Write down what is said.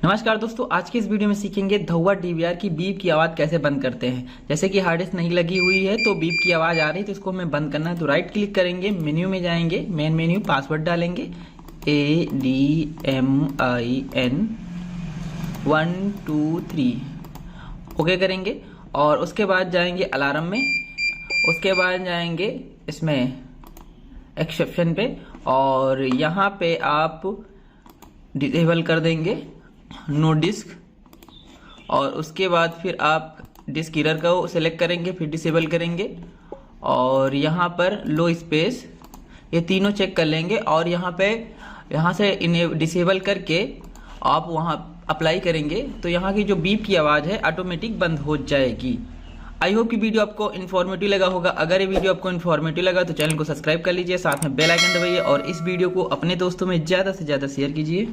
नमस्कार दोस्तों, आज की इस वीडियो में सीखेंगे धौआ डीवीआर की बीप की आवाज़ कैसे बंद करते हैं। जैसे कि हार्ड डिस्क नहीं लगी हुई है तो बीप की आवाज़ आ रही है तो इसको हमें बंद करना है। तो राइट क्लिक करेंगे, मेन्यू में जाएंगे, मेन मेन्यू, पासवर्ड डालेंगे ADMIN 123, ओके करेंगे। और उसके बाद जाएंगे अलार्म में, उसके बाद जाएंगे इसमें एक्सेप्शन पे और यहाँ पे आप डिसेबल कर देंगे नो डिस्क। और उसके बाद फिर आप डिस्क इरर को सेलेक्ट करेंगे, फिर डिसेबल करेंगे और यहाँ पर लो स्पेस, ये तीनों चेक कर लेंगे। और यहाँ से डिसेबल करके आप वहाँ अप्लाई करेंगे तो यहाँ की जो बीप की आवाज़ है ऑटोमेटिक बंद हो जाएगी। आई होप कि वीडियो आपको इन्फॉर्मेटिव लगा होगा। अगर ये वीडियो आपको इन्फॉर्मेटिव लगा तो चैनल को सब्सक्राइब कर लीजिए, साथ में बेल आइकन दबाइए और इस वीडियो को अपने दोस्तों में ज़्यादा से ज़्यादा शेयर कीजिए।